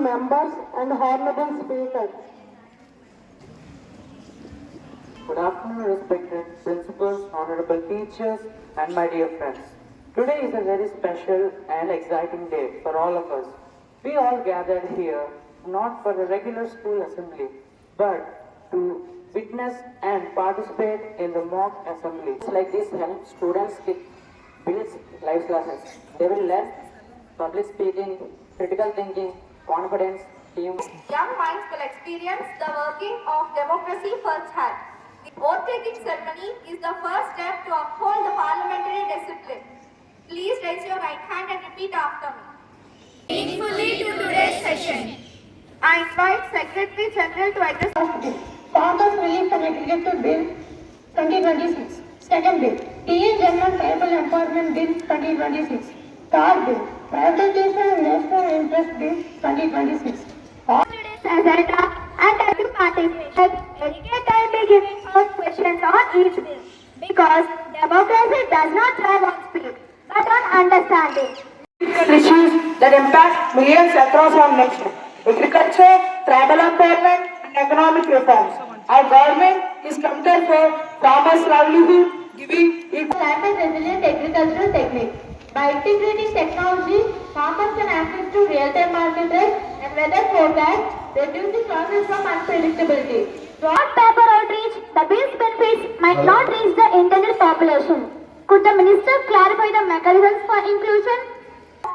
members and honorable speakers. Good afternoon, respected principals, honorable teachers, and my dear friends. Today is a very special and exciting day for all of us. We all gathered here not for a regular school assembly, but to witness and participate in the mock assembly. Like this help students build life lessons. They will learn public speaking, critical thinking, confidence, team. Young minds will experience the working of democracy firsthand. The oath-taking ceremony is the first step to uphold the parliamentary discipline. Please raise your right hand and repeat after me. Meaningfully to today's session. I invite Secretary General to address. Farmers Relief and Agriculture Bill 2026. Second bill, TN General Tribal Empowerment Bill 2026. Third bill, Privatization and National Interest Bill 2026. Today's agenda and active participation. Educate and be giving first questions on each bill. Because democracy does not thrive on speed, but on understanding. Issues that impact millions across our nation. Agriculture, tribal empowerment, and economic reforms. Our government is committed for farmers' livelihood, giving equal Climate resilient agricultural techniques. By integrating technology, farmers can access to real-time market rates and weather forecasts, reducing losses from unpredictability. Broad paper outreach, the bill's benefits might not reach the intended population. Could the minister clarify the mechanisms for inclusion?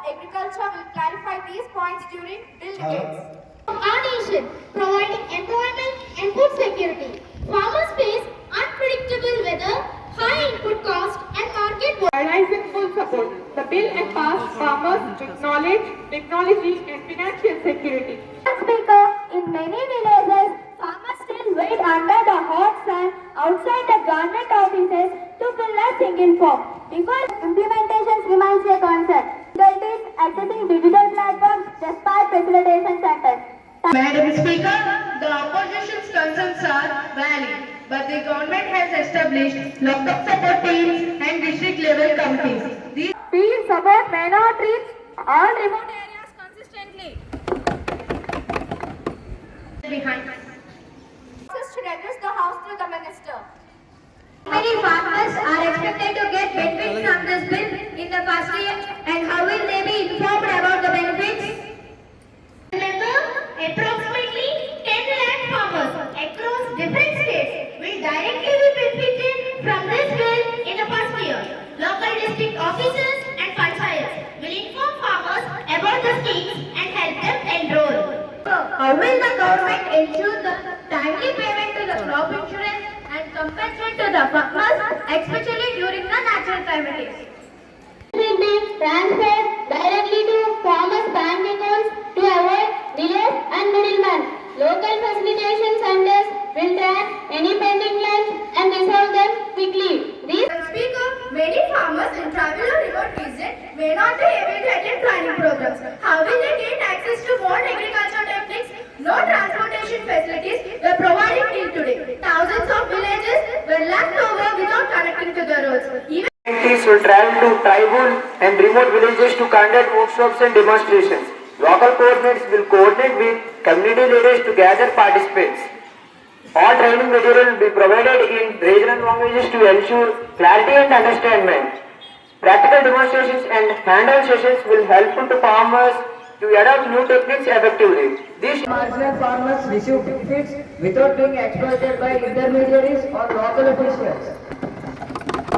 Agriculture will clarify these points during bill debates. Our nation, providing employment and food security. Farmers face unpredictable weather, high input cost and market in full support. The bill empowers farmers with knowledge, technology, and financial security. Speaker, in many villages, farmers still wait under the hot sun outside the government offices to fill a single form. Before implementations remains a concern. Difficulties accessing digital platforms despite facilitation centers. Madam Speaker, the opposition's concerns are valid, but the government has established local support teams and district level committees. These Field support may not reach all remote areas consistently. behind. Ministers should address the House through the Minister. Many farmers are expected to get benefits from this bill in the first year, and how will they be informed about the benefits? Remember, approximately 10 lakh farmers across different states will directly be benefited from this bill in the first year. Local district officers and panchayats will inform farmers about the schemes and help them enroll. How will the government ensure the timely payment to the crop insurance and compensate to the farmers, especially during the natural calamities? Will be transferred directly to farmers' bank accounts to avoid delays and middlemen. Local facilitation centers will track any pending claims and resolve them quickly. These Speaker, many farmers in tribal or remote regions may not be able to attend training programs. How will they gain access to more agricultural techniques? No transportation facilities were provided till today. Thousands of villages were left over without connecting to the roads. Even Scientists will travel to tribal and remote villages to conduct workshops and demonstrations. Local coordinates will coordinate with community leaders to gather participants. All training material will be provided in regional languages to ensure clarity and understanding. Practical demonstrations and hands-on sessions will help to farmers to adopt new techniques effectively. These marginal farmers receive benefits without being exploited by intermediaries or local officials.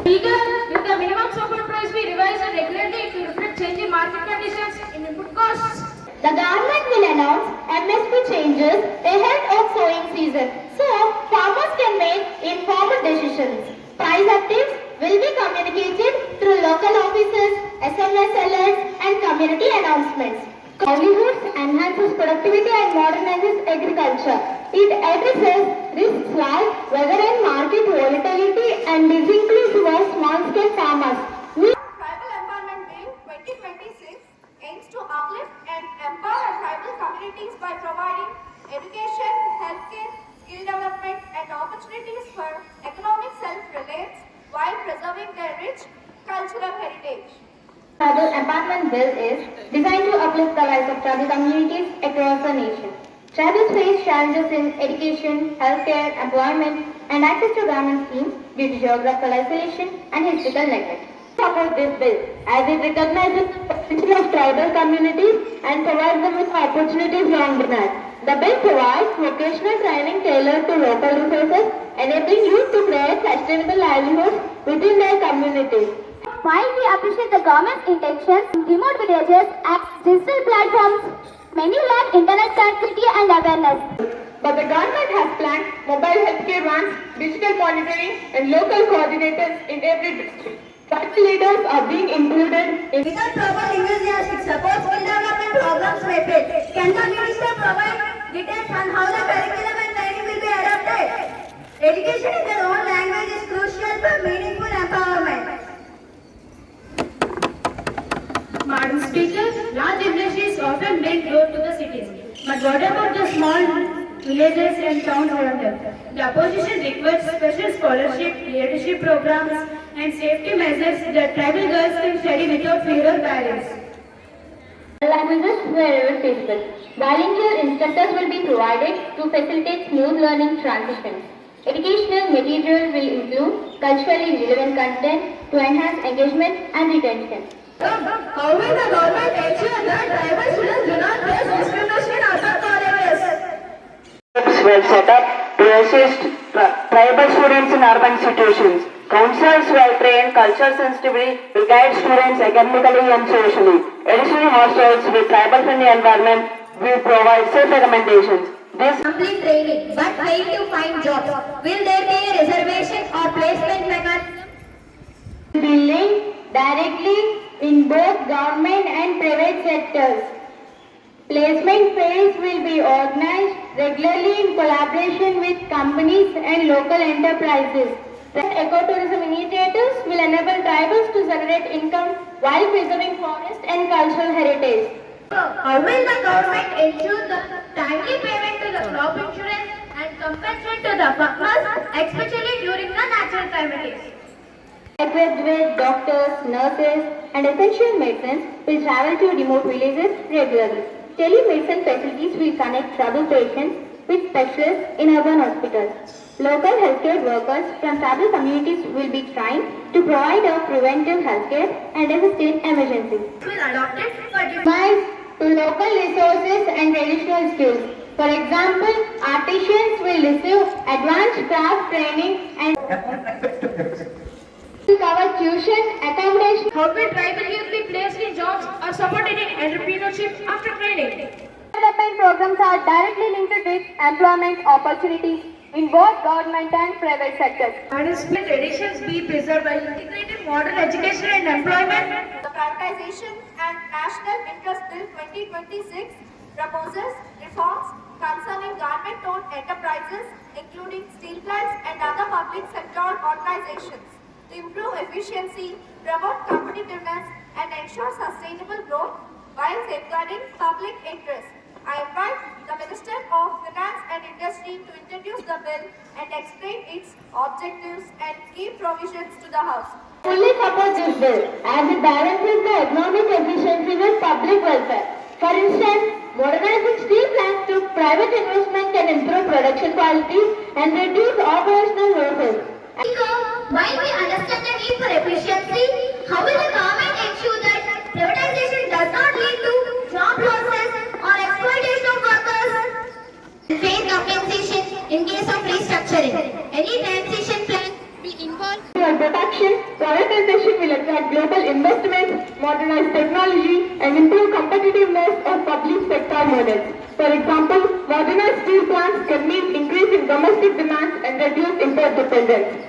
Speaker, if the minimum support price be revised regularly to reflect changing market conditions in input costs. The government will announce MSP changes ahead of sowing season, so farmers can make informed decisions. Price updates will be communicated through local offices, SMS alerts, and community announcements. Livelihoods enhances productivity and modernizes agriculture. It addresses risks like weather and market volatility and disease to our small-scale farmers. Tribal Empowerment Bill 2026 aims to uplift and empower tribal communities by providing education, healthcare, skill development, and opportunities for economic self-reliance while preserving their rich cultural heritage. Tribal Empowerment bill is designed to uplift the lives of tribal communities across the nation. Tribals face challenges in education, healthcare, employment, and access to government schemes due to geographical isolation and historical neglect. Support this bill as it recognizes the potential of tribal communities and provides them with opportunities long denied. The bill provides vocational training tailored to local resources, enabling youth to create sustainable livelihoods within their communities. While we appreciate the government's intentions, remote villages as digital platforms, many lack internet connectivity and awareness. But the government has planned mobile healthcare vans, digital monitoring, and local coordinators in every district. Tribal leaders are being included in Without proper linguistic support, skill development programs may fail. Can the minister provide details on how the curriculum and training will be adopted? Education in their own language is crucial for meaningful empowerment. Madam Speaker, large industries often bring growth to the cities. But what about the small villages and towns around them? The opposition requires special scholarship, leadership programs, and safety measures that tribal girls can study without fear or barriers. Languages wherever feasible. Volunteer instructors will be provided to facilitate smooth learning transitions. Educational material will include culturally relevant content to enhance engagement and retention. How will the government ensure that tribal students do not face discrimination in other colleges? Well set up to assist tribal students in urban situations. Counselors well trained, culture sensitivity will guide students academically and socially. Additional hostels with tribal friendly environment will provide safe recommendations. This Complete training but fail to find jobs. Will there be a reservation or placement mechanism? be linked directly in both government and private sectors. Placement fairs will be organized regularly in collaboration with companies and local enterprises. The ecotourism initiatives will enable tribals to generate income while preserving forest and cultural heritage. How will the government ensure the timely payment to the crop insurance and compensation to the farmers, especially during the natural calamities? Equipped with doctors, nurses, and essential medicines will travel to remote villages regularly. Telemedicine facilities will connect tribal patients with specialists in urban hospitals. Local healthcare workers from tribal communities will be trained to provide a preventive healthcare and assist in emergencies. Will adopted for Advice to local resources and traditional skills. For example, artisans will receive advanced craft training and cover tuition, accommodation. How will tribal youth be placed in jobs or supported in entrepreneurship after training? Development programs are directly linked with employment opportunities in both government and private sectors. Madam Speaker, traditions be preserved by integrating modern education and employment. The Privatization and National Interest Bill 2026 proposes reforms concerning government-owned enterprises, including steel plants and other public sector organizations, to improve efficiency, promote competitiveness, and ensure sustainable growth while safeguarding public interest. I invite the Minister of Finance and Industry to introduce the bill and explain its objectives and key provisions to the House. Fully support this bill as it balances the economic efficiency with public welfare. For instance, modernizing steel plants through private investment can improve production quality and reduce operational losses. While we understand the need for efficiency, how will the government ensure that privatization does not lead to job losses or exploitation of workers? Fair compensation in case of restructuring. Any transition plan will involve For protection, privatization will attract global investments, modernize technology, and improve competitiveness of public sector models. For example, modernized steel plants can mean increase in domestic demand and reduce import dependence.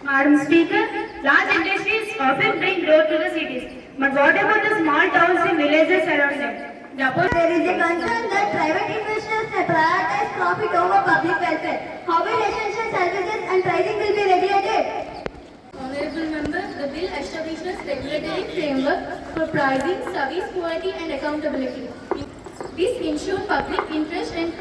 Madam Speaker, large industries often bring growth to the cities. But what about the small towns and villages around them? There is a concern that private investors may prioritize profit over public welfare. How will essential services and pricing will be regulated? Honorable Member, the bill establishes regulatory framework for pricing, service quality and accountability. This ensures public interest and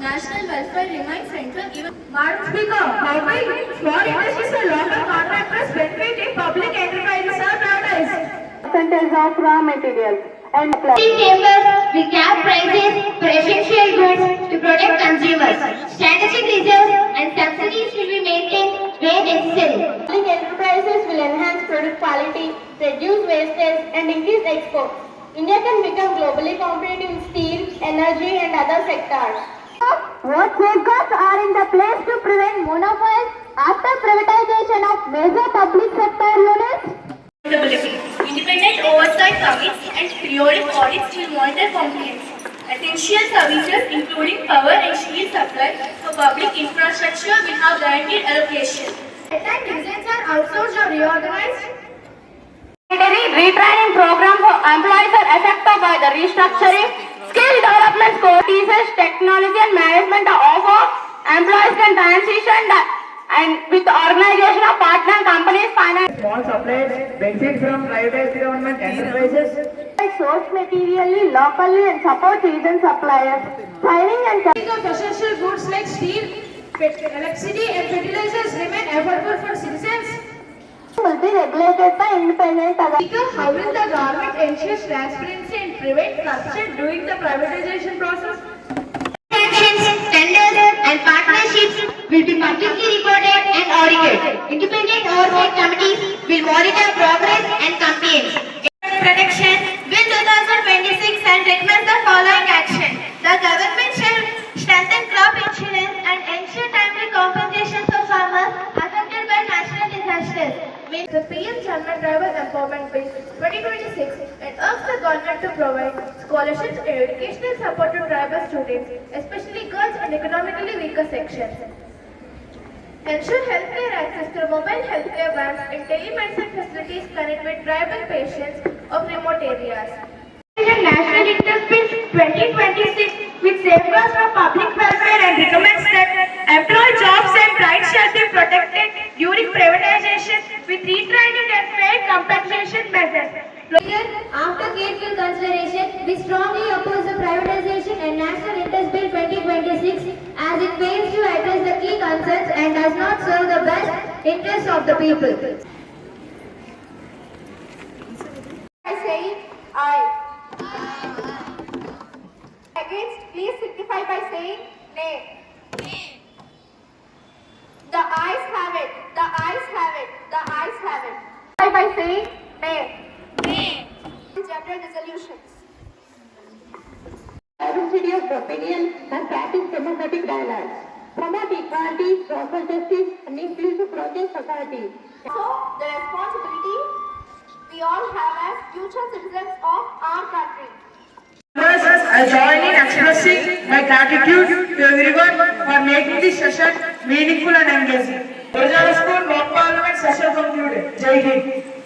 national welfare remain central even. Madam Speaker, how will small industries and local contractors benefit if public enterprises are privatized? percentage of raw materials and These chambers will cap prices for essential goods to protect consumers. Strategic reserves and subsidies will be maintained where necessary. public enterprises will enhance product quality, reduce wastage, and increase exports. India can become globally competitive in steel, energy, and other sectors. What safeguards are in the place to prevent monopoly after privatization of major public sector units? Accountability. Independent oversight committees and periodic audits will monitor compliance. Essential services including power and steel supply for public infrastructure will have guaranteed allocation. At divisions are outsourced or reorganized. Retraining program for employees are affected by the restructuring. Skill development courses, technology and management are offered. Employees can transition and with the organization of partner companies finance. Small suppliers benefit from privatized government enterprises. Source materially, locally and support season suppliers. Training and Of essential goods like steel, electricity and fertilizers remain affordable for citizens. will be regulated by independent Because how will the government ensure transparency and prevent corruption during the privatization process? Actions, tenders and partnerships will be publicly reported and audited. Independent oversight committees will monitor progress and campaigns. Protection Bill 2026 and recommends the following action. The government shall strengthen crop insurance and ensure timely compensation for farmers affected by natural disasters. The PM Chairman Driver Empowerment Bill 2026 and urge the government to provide scholarships and educational support to tribal students, especially girls and economically weaker sections. Ensure healthcare access through mobile healthcare vans and telemedicine facilities connect with tribal patients of remote areas. National Interest Bill 2026 with safeguards for public welfare and recommends that employee jobs and rights shall be protected during privatization with retraining and fair compensation measures. After careful consideration, we strongly oppose the privatization and National Interest Bill 2026 as it fails to address the key concerns and does not serve the best interests of the people. I say aye. Against, please signify by saying nay. The ayes have it. The ayes have it. The ayes have it. By saying nay. Gender resolutions. Diversity of opinion and practice democratic dialogue. Promote equality, social justice, and inclusive progress society. So, the responsibility we all have as future citizens of our country. I join in expressing my gratitude to everyone for making this session meaningful and engaging. Gurajada School mock parliament session concluded. Jai Hind.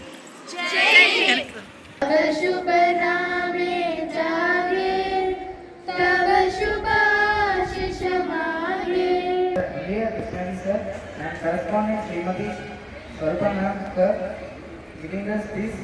तब शुभ नामे जागे तब शुभाशिष मागे. Dear friends, sir, and corresponding Srimati Swarupa ma'am, sir, giving us this